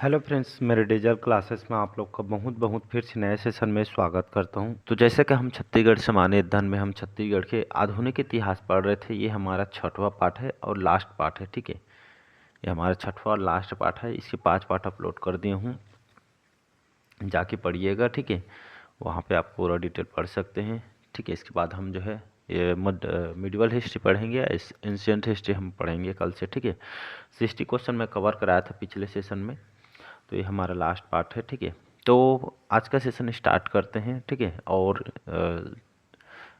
Hello friends, मेरे digital classes में आप लोग का बहुत बहुत फिर से नए सेशन में स्वागत करता हूं। तो जैसे कि हम छत्तीसगढ़ सामान्य अध्ययन में हम छत्तीसगढ़ के आधुनिक इतिहास पढ़ रहे थे। ये हमारा छठवां पाठ है और लास्ट पाठ है। ठीक है, ये हमारा छठवां और लास्ट पाठ है। इसके 5 पाठ अपलोड कर दिए हूँ, जाके पढ़िएगा। ठीक है, वहाँ पे आप पूरा डिटेल पढ़ सकते हैं। ठीक है, इसके बाद हम जो है ये मिडिवल हिस्ट्री पढ़ेंगे या एंशिएंट हिस्ट्री हम पढ़ेंगे कल से। ठीक है, 60 क्वेश्चन मैं कवर कराया था पिछले सेशन में, तो ये हमारा लास्ट पार्ट है। ठीक है, तो आज का सेशन स्टार्ट करते हैं। ठीक है, और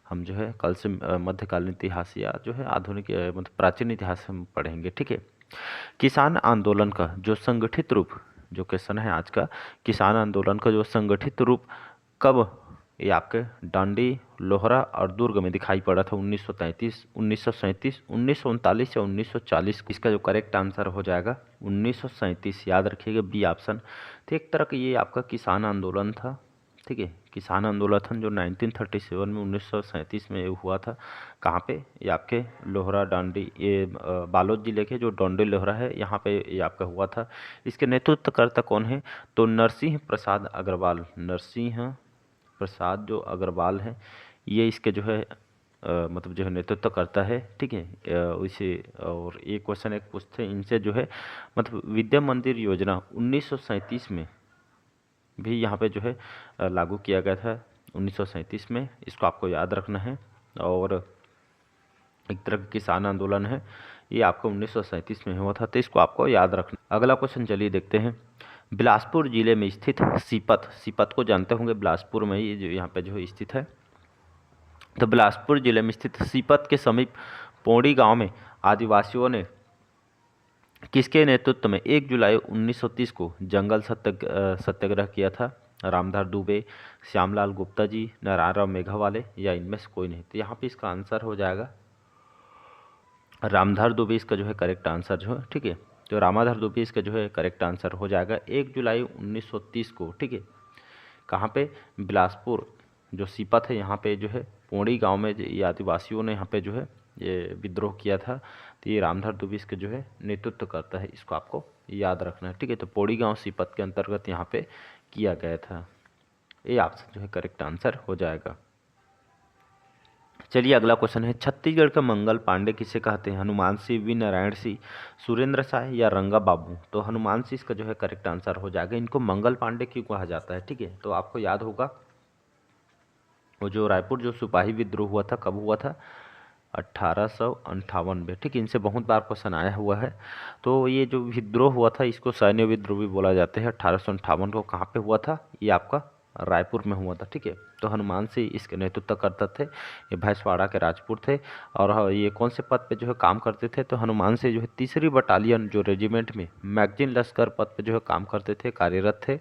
हम जो है कल से मध्यकालीन इतिहास या जो है आधुनिक मतलब प्राचीन इतिहास हम पढ़ेंगे। ठीक है, किसान आंदोलन का जो संगठित रूप, जो क्वेश्चन है आज का, किसान आंदोलन का जो संगठित रूप कब, ये आपके डांडी, लोहरा और दुर्ग में दिखाई पड़ा था? 1933, 1937, 1939 या 1940। इसका जो करेक्ट आंसर हो जाएगा 1937। याद रखिएगा, बी ऑप्शन। तो एक तरह का ये आपका किसान आंदोलन था। ठीक है, किसान आंदोलन जो 1937 में 1937 में ये हुआ था। कहाँ पे? ये आपके लोहरा डांडी, ये बालोद जिले के जो डांडी लोहरा है, यहाँ पे ये आपका हुआ था। इसके नेतृत्वकर्ता कौन है? तो नरसिंह प्रसाद अग्रवाल। नरसिंह प्रसाद जो अग्रवाल हैं, ये इसके जो है मतलब जो है नेतृत्व करता है। ठीक है, उसे और एक क्वेश्चन एक पूछते हैं इनसे जो है, मतलब विद्या मंदिर योजना 1937 में भी यहाँ पे जो है लागू किया गया था। 1937 में, इसको आपको याद रखना है। और एक तरह का किसान आंदोलन है, ये आपको 1937 में हुआ था, तो इसको आपको याद रखना। अगला क्वेश्चन चलिए देखते हैं। बिलासपुर जिले में स्थित सीपत, सीपत को जानते होंगे, बिलासपुर में ये जो यहाँ पे जो स्थित है। तो बिलासपुर जिले में स्थित सीपत के समीप पौड़ी गांव में आदिवासियों ने किसके नेतृत्व में 1 जुलाई 1930 को जंगल सत्याग्रह किया था? रामधार दुबे, श्यामलाल गुप्ता जी, नारायणराव मेघावाले या इनमें से कोई नहीं? तो यहाँ पे इसका आंसर हो जाएगा रामधार दुबे। इसका जो है करेक्ट आंसर जो है। ठीक है, तो रामाधार दुबे इसका जो है करेक्ट आंसर हो जाएगा 1 जुलाई 1930 को। ठीक है, कहाँ पे? बिलासपुर जो सीपत है, यहाँ पे जो है पौड़ी गांव में ये आदिवासियों ने यहाँ पे जो है ये विद्रोह किया था। तो ये रामधार दुबे इसके जो है नेतृत्व करता है, इसको आपको याद रखना है। ठीक है, तो पौड़ी गांव सीपत के अंतर्गत यहाँ पे किया गया था। ये आपसे जो है करेक्ट आंसर हो जाएगा। चलिए अगला क्वेश्चन है, छत्तीसगढ़ का मंगल पांडे किसे कहते हैं? हनुमान सिंह, वी नारायण सिंह, सुरेंद्र साय या रंगा बाबू? तो हनुमान सिंह इसका जो है करेक्ट आंसर हो जाएगा। इनको मंगल पांडे क्यों कहा जाता है? ठीक है, तो आपको याद होगा वो जो रायपुर जो सिपाही विद्रोह हुआ था, कब हुआ था? 1858 में। ठीक है, इनसे बहुत बार क्वेश्चन आया हुआ है। तो ये जो विद्रोह हुआ था, इसको सैन्य विद्रोह भी बोला जाता है। 1858 को कहाँ पे हुआ था? ये आपका रायपुर में हुआ था। ठीक है, तो हनुमान सिंह इसके नेतृत्व करते थे। ये भैंसवाड़ा के राजपूत थे। और ये कौन से पद पे जो है काम करते थे? तो हनुमान सिंह जो है 3री बटालियन जो रेजिमेंट में मैगजीन लश्कर पद पे जो है काम करते थे, कार्यरत थे।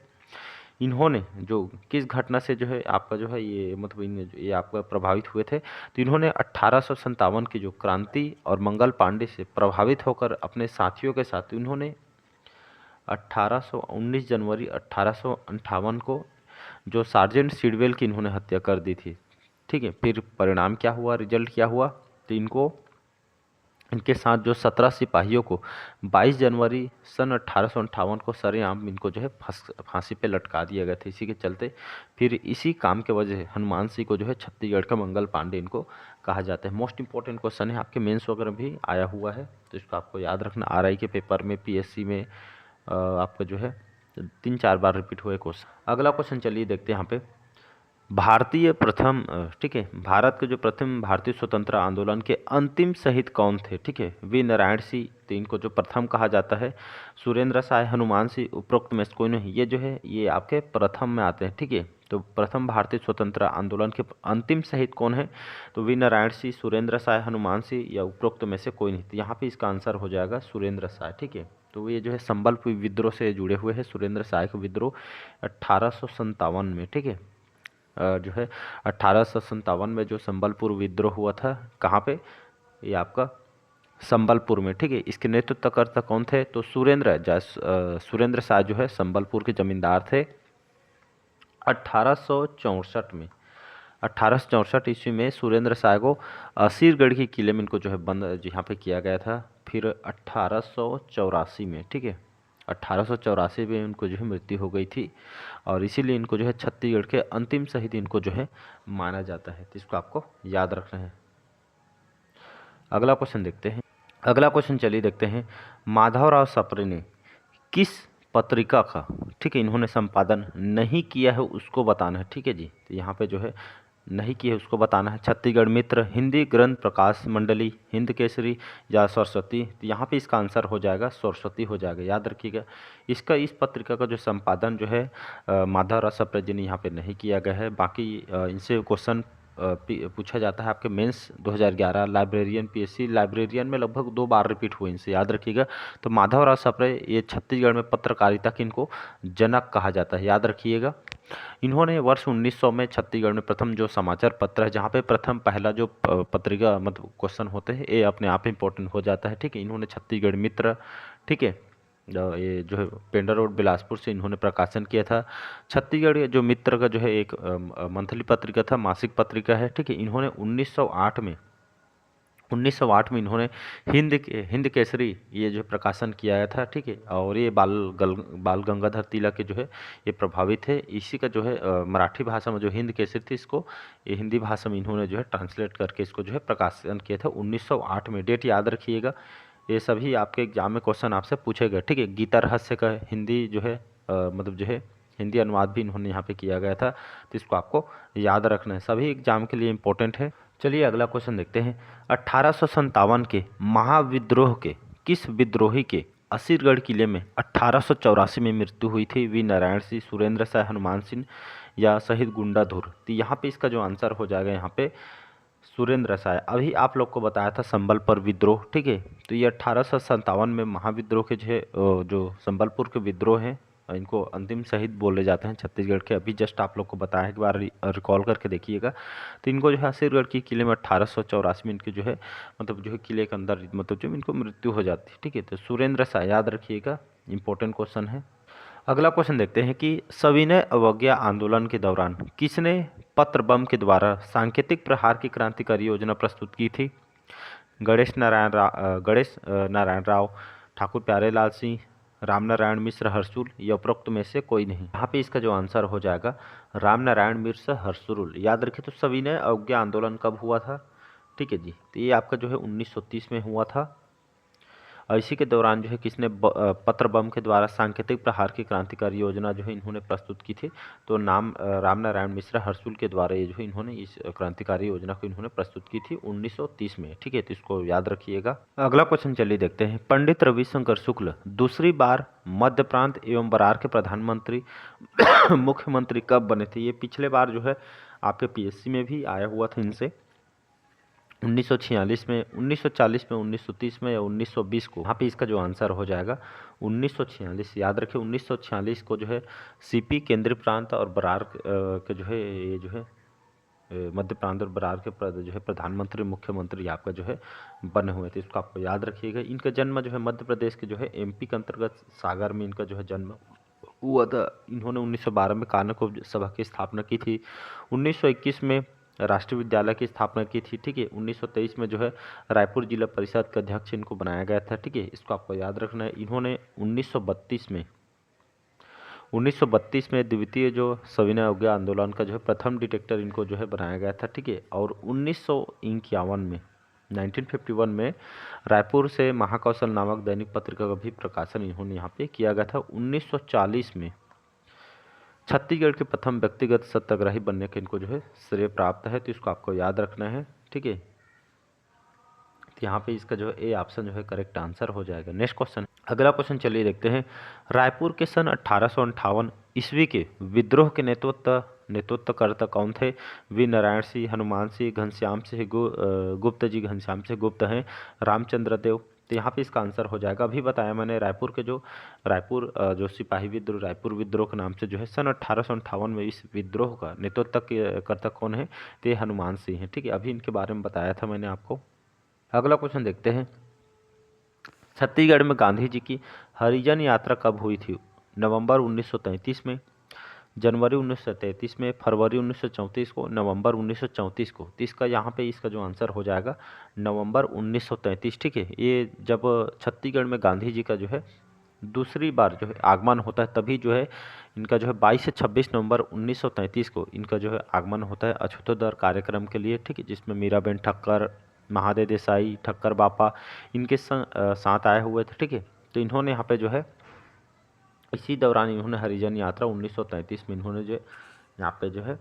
इन्होंने जो किस घटना से जो है आपका जो है ये मतलब ये आपका प्रभावित हुए थे? तो इन्होंने 1857 की जो क्रांति और मंगल पांडे से प्रभावित होकर अपने साथियों के साथ इन्होंने 19 जनवरी 1858 को जो सार्जेंट सिडवेल की इन्होंने हत्या कर दी थी। ठीक है, फिर परिणाम क्या हुआ, रिजल्ट क्या हुआ? तो इनके साथ जो 17 सिपाहियों को 22 जनवरी सन 1858 को सरेआम इनको जो है फांसी पे लटका दिया गया था। इसी के चलते फिर इसी काम के वजह से हनुमान सिंह को जो है छत्तीसगढ़ का मंगल पांडे इनको कहा जाता है। मोस्ट इंपॉर्टेंट क्वेश्चन है, आपके मेंस वगैरह भी आया हुआ है, तो इसको आपको याद रखना। आरआई के पेपर में, पीएससी में आपका जो है 3-4 बार रिपीट हुए क्वेश्चन। अगला क्वेश्चन चलिए देखते हैं यहाँ पे। भारतीय प्रथम ठीक है, भारत के जो प्रथम भारतीय स्वतंत्र आंदोलन के अंतिम शहीद कौन थे? ठीक है, वी नारायण सिंह, तो इनको जो प्रथम कहा जाता है। सुरेंद्र साय, हनुमान सिंह, उपरोक्त में से कोई नहीं? ये जो है ये आपके प्रथम में आते हैं। ठीक है, तो प्रथम भारतीय स्वतंत्र आंदोलन के अंतिम शहीद कौन है? तो वी नारायण सिंह, सुरेंद्र साय, हनुमान सिंह या उपरोक्त में से कोई नहीं? तो यहाँ पे इसका आंसर हो जाएगा सुरेंद्र साय। ठीक है, तो ये जो है संबलपुर विद्रोह से जुड़े हुए हैं। सुरेंद्र साय का विद्रोह 1857 में। ठीक है, जो है 1857 में जो संबलपुर विद्रोह हुआ था, कहाँ पे? ये आपका संबलपुर में। ठीक है, इसके नेतृत्वकर्ता कौन थे? तो सुरेंद्र शाह जो है संबलपुर के जमींदार थे। 1864 में, 1864 ईस्वी में सुरेंद्र शाह को असीरगढ़ के किले में इनको जो है बंद यहाँ पे किया गया था। फिर 1884 में, ठीक है, 1884 में उनको जो है मृत्यु हो गई थी और इसीलिए इनको जो है छत्तीसगढ़ के अंतिम शहीद इनको जो है माना जाता है। तो इसको आपको याद रखना है। अगला क्वेश्चन देखते हैं। अगला क्वेश्चन चलिए देखते हैं। माधवराव सप्रे ने किस पत्रिका का, ठीक है, इन्होंने संपादन नहीं किया है उसको बताना है। ठीक है जी, तो यहाँ पे जो है नहीं किया है उसको बताना है। छत्तीसगढ़ मित्र, हिंदी ग्रंथ प्रकाश मंडली, हिंद केसरी या सरस्वती। तो यहाँ पे इसका आंसर हो जाएगा सरस्वती हो जाएगा, याद रखिएगा। इसका इस पत्रिका का जो संपादन जो है माधवराव सप्रे जी ने यहाँ पे नहीं किया गया है। बाकी इनसे क्वेश्चन पूछा जाता है आपके मेंस 2011 लाइब्रेरियन पीएससी लाइब्रेरियन में लगभग 2 बार रिपीट हुए, इनसे याद रखिएगा। तो माधवराव सप्रे ये छत्तीसगढ़ में पत्रकारिता के इनको जनक कहा जाता है, याद रखिएगा। इन्होंने वर्ष 1900 में छत्तीसगढ़ में प्रथम जो समाचार पत्र है, जहाँ पे प्रथम पहला जो पत्रिका मतलब क्वेश्चन होते हैं ये अपने आप इंपॉर्टेंट हो जाता है। ठीक है, इन्होंने छत्तीसगढ़ मित्र, ठीक है, ये जो है पेंडा रोड बिलासपुर से इन्होंने प्रकाशन किया था। छत्तीसगढ़ जो मित्र का जो है एक मंथली पत्रिका था, मासिक पत्रिका है। ठीक है, इन्होंने 1908 में इन्होंने हिंद केसरी ये जो प्रकाशन किया गया था। ठीक है, और ये बाल गंगाधर तिलक के जो है ये प्रभावित है। इसी का जो है मराठी भाषा में जो हिंद केसरी थी इसको ये हिंदी भाषा में इन्होंने जो है ट्रांसलेट करके इसको जो है प्रकाशन किया था 1908 में। डेट याद रखिएगा, ये सभी आपके एग्जाम में क्वेश्चन आपसे पूछे गए। ठीक है, गीता रहस्य का हिंदी जो है मतलब जो है हिंदी अनुवाद भी इन्होंने यहाँ पे किया गया था। तो इसको आपको याद रखना है, सभी एग्जाम के लिए इम्पोर्टेंट है। चलिए अगला क्वेश्चन देखते हैं। 1857 के महाविद्रोह के किस विद्रोही के असीरगढ़ किले में 1884 में मृत्यु हुई थी? वी नारायण सिंह, सुरेंद्र साय, हनुमान सिंह या शहीद गुंडाधुर। तो यहाँ पे इसका जो आंसर हो जाएगा यहाँ पे सुरेंद्र साय। अभी आप लोग को बताया था संबलपुर विद्रोह। ठीक है, तो ये 1857 में महाविद्रोह के जो है जो संबलपुर के विद्रोह हैं इनको अंतिम शहीद बोले जाते हैं छत्तीसगढ़ के। अभी जस्ट आप लोग को बताया, एक बार रिकॉल करके देखिएगा। तो इनको जो है असीरगढ़ की किले में 1884 में इनके जो है मतलब जो है किले के अंदर मतलब जो इनको मृत्यु हो जाती है। ठीक है, तो सुरेंद्र साय याद रखिएगा, इंपॉर्टेंट क्वेश्चन है। अगला क्वेश्चन देखते हैं कि सविनय अवज्ञा आंदोलन के दौरान किसने पत्र बम के द्वारा सांकेतिक प्रहार की क्रांतिकारी योजना प्रस्तुत की थी? गणेश नारायण राव, ठाकुर प्यारेलाल सिंह, रामनारायण मिश्र, हर्षुल या उपरोक्त में से कोई नहीं। यहाँ पे इसका जो आंसर हो जाएगा रामनारायण मिश्र हर्षुल। याद रखिए। तो सविनय अवज्ञा आंदोलन कब हुआ था? ठीक है जी, तो ये आपका जो है 1930 में हुआ था। और इसी के दौरान जो है किसने पत्र बम के द्वारा सांकेतिक प्रहार की क्रांतिकारी योजना जो है इन्होंने प्रस्तुत की थी? तो नाम रामनारायण मिश्रा हर्षुल के द्वारा ये जो है इन्होंने इस क्रांतिकारी योजना को इन्होंने प्रस्तुत की थी 1930 में। ठीक है, तो इसको याद रखिएगा। अगला क्वेश्चन चलिए देखते हैं। पंडित रविशंकर शुक्ल दूसरी बार मध्य प्रांत एवं बरार के प्रधानमंत्री मुख्यमंत्री कब बने थे? ये पिछले बार जो है आपके पीएससी में भी आया हुआ था इनसे 1946 में, 1940 में, 1930 में या 1920 को। यहाँ पे इसका जो आंसर हो जाएगा 1946। याद रखें 1946 को जो है सीपी केंद्रीय प्रांत और बरार के जो है ये जो है मध्य प्रांत और बरार के जो है प्रधानमंत्री मुख्यमंत्री आपका जो है बने हुए थे। इसको आपको याद रखिएगा। इनका जन्म जो है मध्य प्रदेश के जो है एमपी के अंतर्गत सागर में इनका जो है जन्म हुआ था। इन्होंने 1912 में कानको सभा की स्थापना की थी। 1921 में राष्ट्रीय विद्यालय की स्थापना की थी। ठीक है, 1923 में जो है रायपुर जिला परिषद का अध्यक्ष इनको बनाया गया था। ठीक है, इसको आपको याद रखना है। इन्होंने 1932 में द्वितीय जो सविनय अवज्ञा आंदोलन का जो है प्रथम डिटेक्टर इनको जो है बनाया गया था। ठीक है, और 1951 में रायपुर से महाकौशल नामक दैनिक पत्रिका का भी प्रकाशन इन्होंने यहाँ पे किया गया था। 1940 में छत्तीसगढ़ के प्रथम व्यक्तिगत सत्याग्रही बनने के इनको जो है श्रेय प्राप्त है। तो इसको आपको याद रखना है। ठीक है, तो यहाँ पे इसका जो है ए ऑप्शन जो है करेक्ट आंसर हो जाएगा। नेक्स्ट क्वेश्चन, अगला क्वेश्चन चलिए देखते हैं। रायपुर के सन 1858 ईस्वी के विद्रोह के नेतृत्वकर्ता कौन थे? वी नारायण सिंह, हनुमान सिंह, घनश्याम सिंह गुप्त जी, घनश्याम सिंह गुप्त हैं, रामचंद्र देव। तो यहाँ पे इसका आंसर हो जाएगा, अभी बताया मैंने, रायपुर जो सिपाही विद्रोह रायपुर विद्रोह के नाम से जो है सन 1858 में इस विद्रोह का नेतृत्वकर्ता कौन है? तो ये हनुमान सिंह है। ठीक है, अभी इनके बारे में बताया था मैंने आपको। अगला क्वेश्चन देखते हैं। छत्तीसगढ़ में गांधी जी की हरिजन यात्रा कब हुई थी? नवंबर 1933 में, जनवरी 1933 में, फरवरी 1934 को, नवंबर 1934 को। तो इसका यहाँ पे इसका जो आंसर हो जाएगा नवंबर 1933। ठीक है, ये जब छत्तीसगढ़ में गांधी जी का जो है दूसरी बार जो है आगमन होता है, तभी जो है इनका जो है 22 से 26 नवंबर 1933 को इनका जो है आगमन होता है अछूतोद्धार कार्यक्रम के लिए, ठीक है, जिसमें मीराबेन ठक्कर, महादेव देसाई, ठक्कर बापा इनके साथ आए हुए थे, ठीक है। तो इन्होंने यहाँ पे जो है इसी दौरान इन्होंने हरिजन यात्रा 1933 में इन्होंने जो यहाँ पे जो है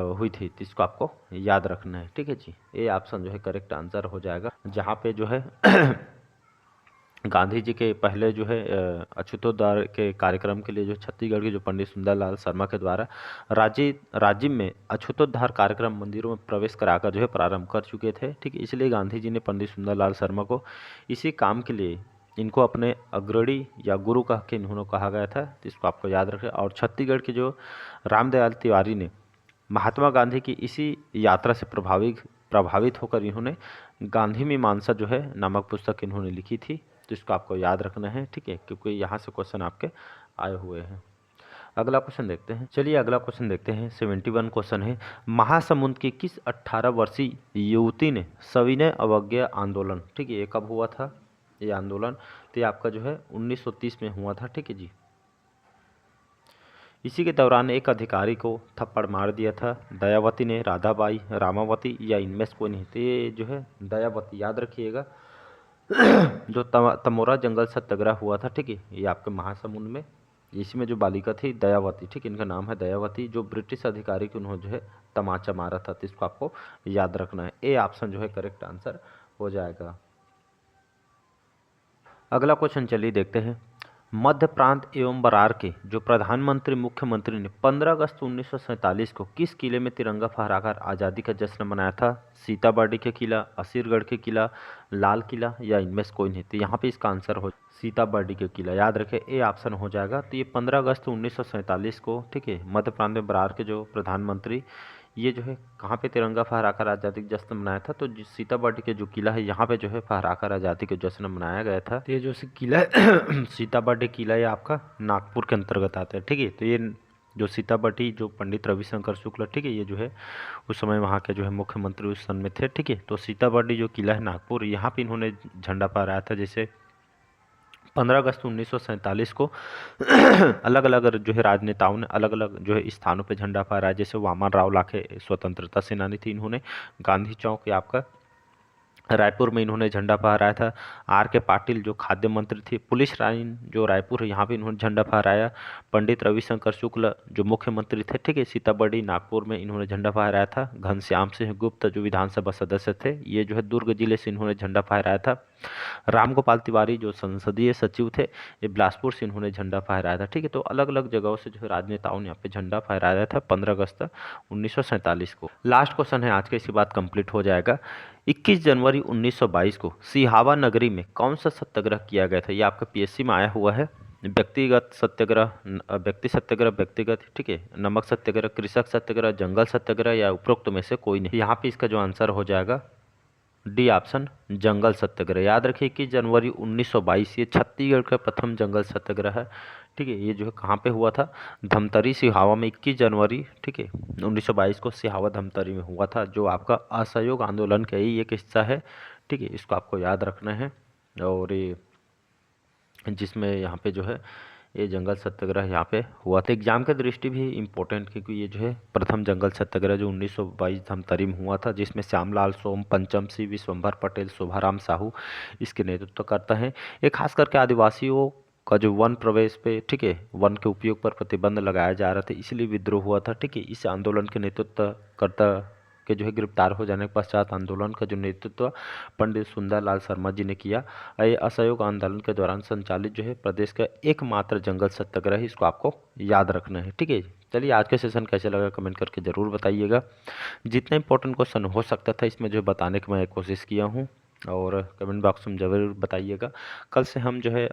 हुई थी, तो इसको आपको याद रखना है, ठीक है जी। ये ऑप्शन जो है करेक्ट आंसर हो जाएगा, जहाँ पे जो है गांधी जी के पहले जो है अछूतोद्धार के कार्यक्रम के लिए जो छत्तीसगढ़ के जो पंडित सुंदरलाल शर्मा के द्वारा राज्य में अछूतोद्धार कार्यक्रम मंदिरों में प्रवेश कराकर जो है प्रारंभ कर चुके थे, ठीक है। इसलिए गांधी जी ने पंडित सुंदरलाल शर्मा को इसी काम के लिए इनको अपने अग्रणी या गुरु कह के इन्होंने कहा गया था, तो इसको आपको याद रखें। और छत्तीसगढ़ के जो रामदयाल तिवारी ने महात्मा गांधी की इसी यात्रा से प्रभावित होकर इन्होंने गांधी मीमांसा जो है नामक पुस्तक इन्होंने लिखी थी, तो इसको आपको याद रखना है, ठीक है, क्योंकि यहाँ से क्वेश्चन आपके आए हुए हैं। अगला क्वेश्चन देखते हैं, चलिए अगला क्वेश्चन देखते हैं। 71 क्वेश्चन है, महासमुंद की किस 18 वर्षीय युवती ने सविनय अवज्ञा आंदोलन, ठीक है, ये कब हुआ था ये आंदोलन, तो ये आपका जो है 1930 में हुआ था, ठीक है जी। इसी के दौरान एक अधिकारी को थप्पड़ मार दिया था, दयावती ने, राधाबाई, रामावती या इनमें से कोई नहीं, तो ये जो है दयावती, याद रखिएगा। जो तमोरा जंगल सत्याग्रह हुआ था, ठीक है, ये आपके महासमुंद में, इसी में जो बालिका थी दयावती, ठीक है, इनका नाम है दयावती, जो ब्रिटिश अधिकारी को उन्होंने जो है तमाचा मारा था, तो इसको आपको याद रखना है। ए ऑप्शन जो है करेक्ट आंसर हो जाएगा। अगला क्वेश्चन चलिए देखते हैं। मध्य प्रांत एवं बरार के जो प्रधानमंत्री मुख्यमंत्री ने 15 अगस्त 1947 को किस किले में तिरंगा फहराकर आज़ादी का जश्न मनाया था? सीताबर्डी के किला, असीरगढ़ के किला, लाल किला या इनमें से कोई नहीं, तो यहाँ पे इसका आंसर हो सीताबर्डी के किला, याद रखें, ए ऑप्शन हो जाएगा। तो ये 15 अगस्त 1947 को, ठीक है, मध्य प्रांत में बरार के जो प्रधानमंत्री ये जो है कहाँ पे तिरंगा फहराकर आज़ादी का जश्न मनाया था, तो सीताबर्डी के जो किला है यहाँ पे जो है फहराकर आज़ादी का जश्न मनाया गया था। तो ये जो किला है सीताबर्डी किला, ये आपका नागपुर के अंतर्गत आता है, ठीक है। तो ये जो सीताबर्डी जो पंडित रविशंकर शुक्ल, ठीक है, ये जो है उस समय वहाँ के जो है मुख्यमंत्री उस समय थे, ठीक है। तो सीताबर्डी जो किला है नागपुर, यहाँ पे इन्होंने झंडा फहराया था। जैसे 15 अगस्त 1947 को अलग अलग जो है राजनेताओं ने अलग अलग जो है स्थानों पे झंडा फहराया। जैसे वामन राव लाखे स्वतंत्रता सेनानी थी, इन्होंने गांधी चौक या आपका रायपुर में इन्होंने झंडा फहराया था। आर के पाटिल जो खाद्य मंत्री थे, पुलिस लाइन जो रायपुर है यहाँ पे इन्होंने झंडा फहराया। पंडित रविशंकर शुक्ल जो मुख्यमंत्री थे, ठीक है, सीताबर्डी नागपुर में इन्होंने झंडा फहराया था। घनश्याम सिंह गुप्त जो विधानसभा सदस्य थे, ये जो है दुर्ग जिले से इन्होंने झंडा फहराया था। रामगोपाल तिवारी जो संसदीय सचिव थे, ये बिलासपुर से इन्होंने झंडा फहराया था, ठीक है। तो अलग अलग जगहों से जो है राजनेताओं ने यहाँ पे झंडा फहराया था 15 अगस्त 1947 को। लास्ट क्वेश्चन है आज का, इसके बाद कंप्लीट हो जाएगा। 21 जनवरी 1922 को सिहावा नगरी में कौन सा सत्याग्रह किया गया था? ये आपका पीएससी में आया हुआ है। व्यक्तिगत सत्याग्रह, व्यक्ति सत्याग्रह, व्यक्तिगत, ठीक है, नमक सत्याग्रह, कृषक सत्याग्रह, जंगल सत्याग्रह या उपरोक्त में से कोई नहीं। यहाँ पे इसका जो आंसर हो जाएगा डी ऑप्शन, जंगल सत्याग्रह। याद रखिए 21 जनवरी 1922 ये छत्तीसगढ़ का प्रथम जंगल सत्याग्रह है, ठीक है। ये जो है कहाँ पे हुआ था? धमतरी सिहावा में 21 जनवरी, ठीक है, 1922 को सिहावा धमतरी में हुआ था, जो आपका असहयोग आंदोलन का ही एक हिस्सा है, ठीक है। इसको आपको याद रखना है। और ये जिसमें यहाँ पे जो है ये जंगल सत्याग्रह यहाँ पे हुआ था। एग्जाम के दृष्टि भी इम्पोर्टेंट, क्योंकि ये जो है प्रथम जंगल सत्याग्रह जो 1922 धमतरी में हुआ था, जिसमें श्यामलाल सोम, पंचम सिंह, विश्वंभर पटेल, शोभाराम साहू इसके नेतृत्व करता है। ये खास करके आदिवासियों का जो वन प्रवेश पे, ठीक है, वन के उपयोग पर प्रतिबंध लगाया जा रहा था, इसलिए विद्रोह हुआ था, ठीक है। इस आंदोलन के नेतृत्व करता के जो है गिरफ्तार हो जाने के पश्चात आंदोलन का जो नेतृत्व पंडित सुंदरलाल शर्मा जी ने किया। ये असहयोग आंदोलन के दौरान संचालित जो है प्रदेश का एकमात्र जंगल सत्याग्रह है, इसको आपको याद रखना है, ठीक है। चलिए आज का सेशन कैसे लगा कमेंट करके ज़रूर बताइएगा। जितना इंपॉर्टेंट क्वेश्चन हो सकता था इसमें जो बताने की मैं कोशिश किया हूँ, और कमेंट बॉक्स में ज़रूर बताइएगा। कल से हम जो है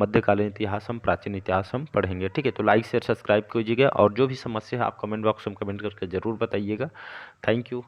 मध्यकालीन इतिहास, हम प्राचीन इतिहास हम पढ़ेंगे, ठीक है। तो लाइक शेयर सब्सक्राइब कीजिएगा, और जो भी समस्या है आप कमेंट बॉक्स में कमेंट करके ज़रूर बताइएगा। Thank you.